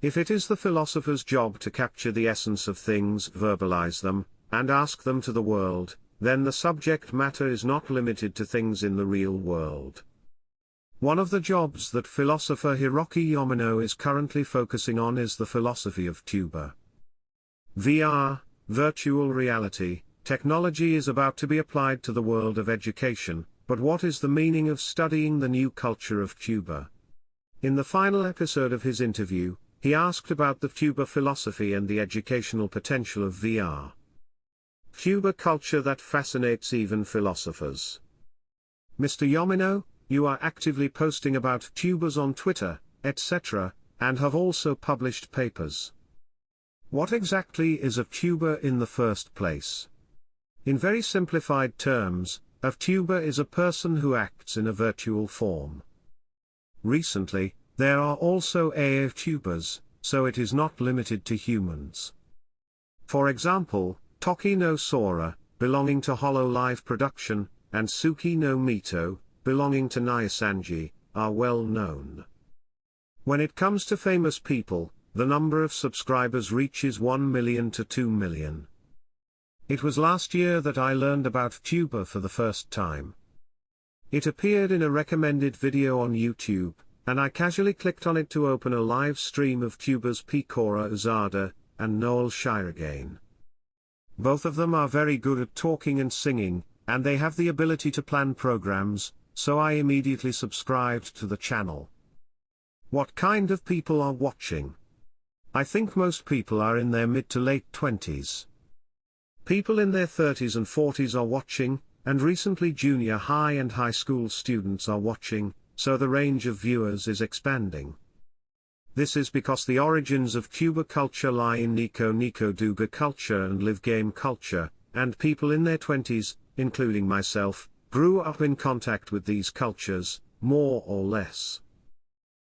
If it is the philosopher's job to capture the essence of things, verbalize them, and ask them to the world, then the subject matter is not limited to things in the real world. One of the jobs that philosopher Hiroki Yomino is currently focusing on is the philosophy of VTuber. VR, virtual reality, technology is about to be applied to the world of education, but what is the meaning of studying the new culture of VTuber? In the final episode of his interview, he asked about the VTuber philosophy and the educational potential of VR. VTuber culture that fascinates even philosophers. Mr. Yomino, you are actively posting about VTubers on Twitter, etc., and have also published papers. What exactly is a VTuber in the first place? In very simplified terms, a VTuber is a person who acts in a virtual form. Recently, there are also AI VTubers, so it is not limited to humans. For example, Toki no Sora, belonging to Hololive Production, and Suki no Mito, belonging to Nyasanji, are well known. When it comes to famous people, the number of subscribers reaches 1 million to 2 million. It was last year that I learned about VTuber for the first time. It appeared in a recommended video on YouTube, and I casually clicked on it to open a live stream of VTubers Picora Uzada and Noel Shiragain. Both of them are very good at talking and singing, and they have the ability to plan programs, so I immediately subscribed to the channel. What kind of people are watching? I think most people are in their mid to late 20s. People in their 30s and 40s are watching, and recently junior high and high school students are watching, so the range of viewers is expanding. This is because the origins of VTuber culture lie in Nico Duga culture and live game culture, and people in their 20s, including myself, grew up in contact with these cultures, more or less.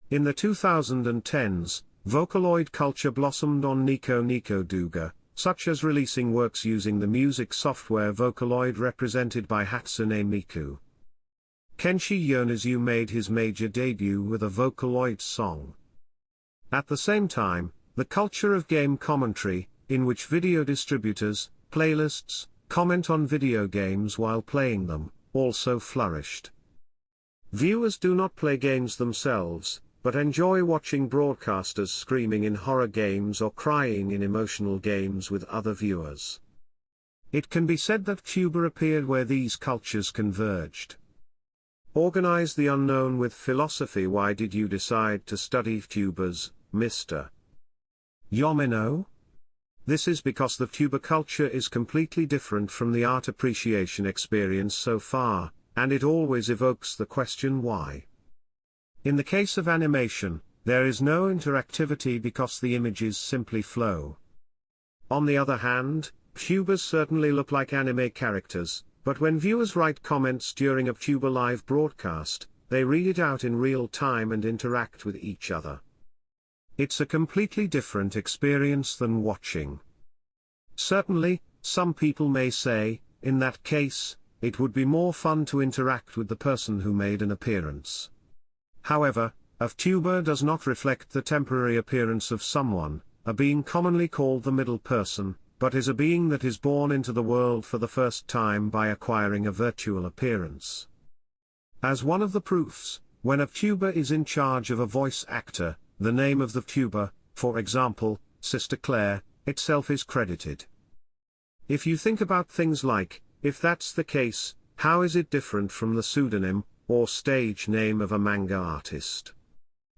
In the 2010s, Vocaloid culture blossomed on Nico Duga, such as releasing works using the music software Vocaloid represented by Hatsune Miku. Kenshi Yonezu made his major debut with a Vocaloid song. At the same time, the culture of game commentary, in which video distributors, playlists, comment on video games while playing them, also flourished. Viewers do not play games themselves, but enjoy watching broadcasters screaming in horror games or crying in emotional games with other viewers. It can be said that VTuber appeared where these cultures converged. Organize the unknown with philosophy. Why did you decide to study VTubers, Mr. Yomino? This is because the VTuber culture is completely different from the art appreciation experience so far, and it always evokes the question why. In the case of animation, there is no interactivity because the images simply flow. On the other hand, VTubers certainly look like anime characters, but when viewers write comments during a VTuber live broadcast, they read it out in real time and interact with each other. It's a completely different experience than watching. Certainly, some people may say, in that case, it would be more fun to interact with the person who made an appearance. However, a VTuber does not reflect the temporary appearance of someone, a being commonly called the middle person, but is a being that is born into the world for the first time by acquiring a virtual appearance. As one of the proofs, when a VTuber is in charge of a voice actor, the name of the VTuber, for example, Sister Claire, itself is credited. If you think about things like, if that's the case, how is it different from the pseudonym, or stage name of a manga artist?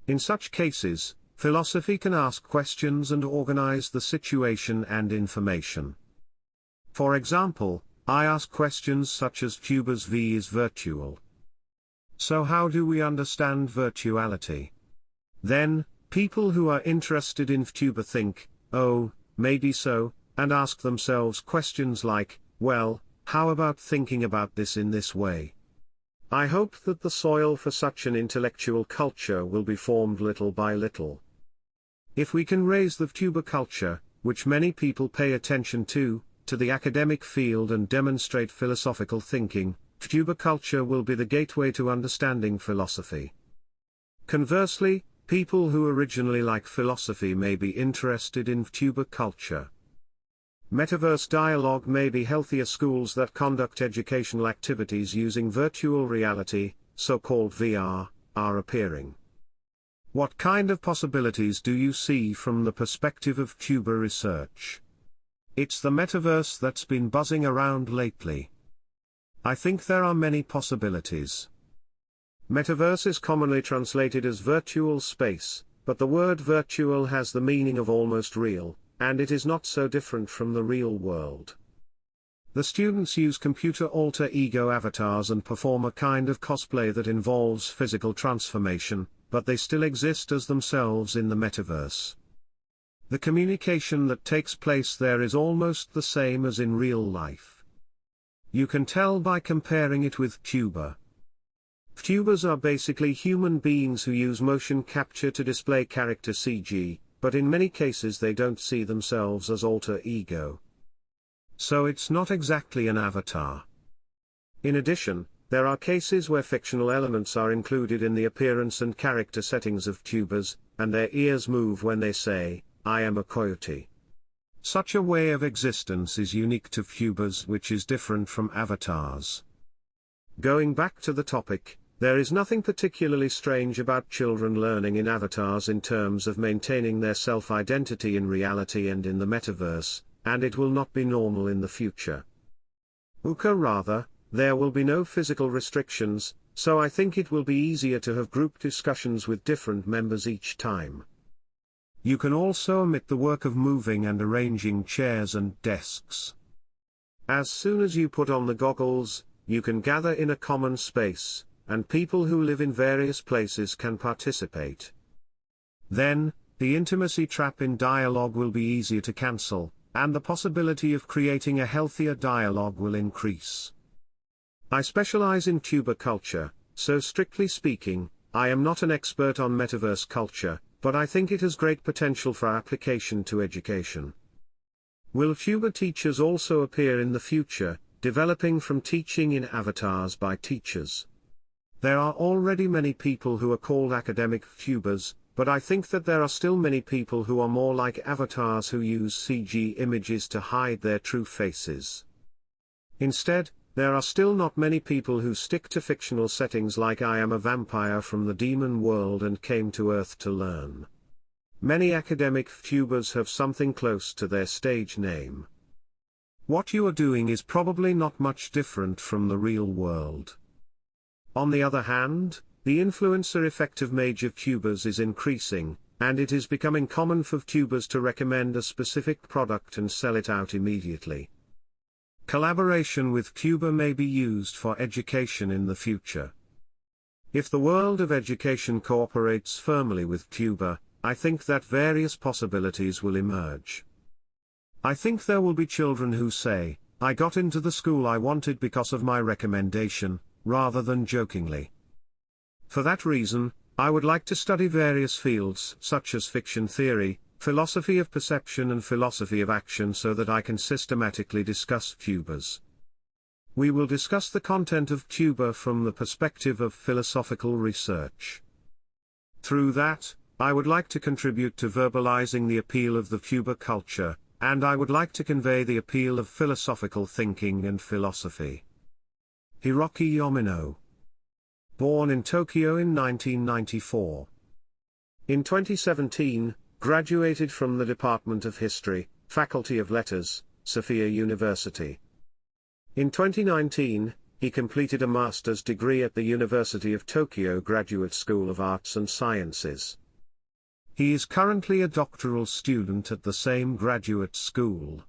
In such cases, philosophy can ask questions and organize the situation and information. For example, I ask questions such as VTubers V is virtual. So how do we understand virtuality? Then, people who are interested in VTuber think, oh, maybe so, and ask themselves questions like, well, how about thinking about this in this way? I hope that the soil for such an intellectual culture will be formed little by little. If we can raise the VTuber culture, which many people pay attention to the academic field and demonstrate philosophical thinking, VTuber culture will be the gateway to understanding philosophy. Conversely, People who originally like philosophy may be interested in VTuber culture. Metaverse dialogue may be healthier. Schools that conduct educational activities using virtual reality, so-called VR, are appearing. What kind of possibilities do you see from the perspective of VTuber research? It's the metaverse that's been buzzing around lately. I think there are many possibilities. Metaverse is commonly translated as virtual space, but the word virtual has the meaning of almost real, and it is not so different from the real world. The students use computer alter ego avatars and perform a kind of cosplay that involves physical transformation, but they still exist as themselves in the metaverse. The communication that takes place there is almost the same as in real life. You can tell by comparing it with VTuber. VTubers are basically human beings who use motion capture to display character CG, but in many cases they don't see themselves as alter ego. So it's not exactly an avatar. In addition, there are cases where fictional elements are included in the appearance and character settings of VTubers, and their ears move when they say, "I am a coyote." Such a way of existence is unique to VTubers, which is different from avatars. Going back to the topic, there is nothing particularly strange about children learning in avatars in terms of maintaining their self-identity in reality and in the metaverse, and it will not be normal in the future. Rather, there will be no physical restrictions, so I think it will be easier to have group discussions with different members each time. You can also omit the work of moving and arranging chairs and desks. As soon as you put on the goggles, you can gather in a common space, and people who live in various places can participate. Then, the intimacy trap in dialogue will be easier to cancel, and the possibility of creating a healthier dialogue will increase. I specialize in VTuber culture, so strictly speaking, I am not an expert on metaverse culture, but I think it has great potential for application to education. Will VTuber teachers also appear in the future, developing from teaching in avatars by teachers? There are already many people who are called academic VTubers, but I think that there are still many people who are more like avatars who use CG images to hide their true faces. Instead, there are still not many people who stick to fictional settings like "I am a vampire from the demon world and came to Earth to learn." Many academic VTubers have something close to their stage name. What you are doing is probably not much different from the real world. On the other hand, the influencer effect of major VTubers is increasing, and it is becoming common for VTubers to recommend a specific product and sell it out immediately. Collaboration with VTuber may be used for education in the future. If the world of education cooperates firmly with VTuber, I think that various possibilities will emerge. I think there will be children who say, "I got into the school I wanted because of my recommendation," rather than jokingly. For that reason, I would like to study various fields such as fiction theory, philosophy of perception and philosophy of action so that I can systematically discuss VTubers. We will discuss the content of VTuber from the perspective of philosophical research. Through that, I would like to contribute to verbalizing the appeal of the VTuber culture, and I would like to convey the appeal of philosophical thinking and philosophy. Hiroki Yomino. Born in Tokyo in 1994. In 2017, graduated from the Department of History, Faculty of Letters, Sophia University. In 2019, he completed a master's degree at the University of Tokyo Graduate School of Arts and Sciences. He is currently a doctoral student at the same graduate school.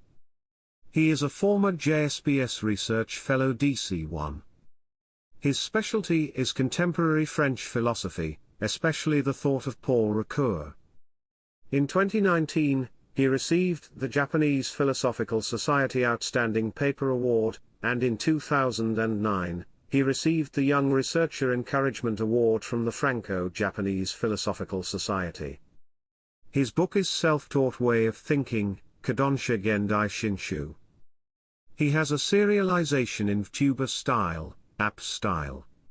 He is a former JSBS Research Fellow DC1. His specialty is contemporary French philosophy, especially the thought of Paul Ricoeur. In 2019, he received the Japanese Philosophical Society Outstanding Paper Award, and in 2009, he received the Young Researcher Encouragement Award from the Franco-Japanese Philosophical Society. His book is Self-Taught Way of Thinking, Kadonsha Gendai Shinshu. He has a serialization in VTuber style, app style.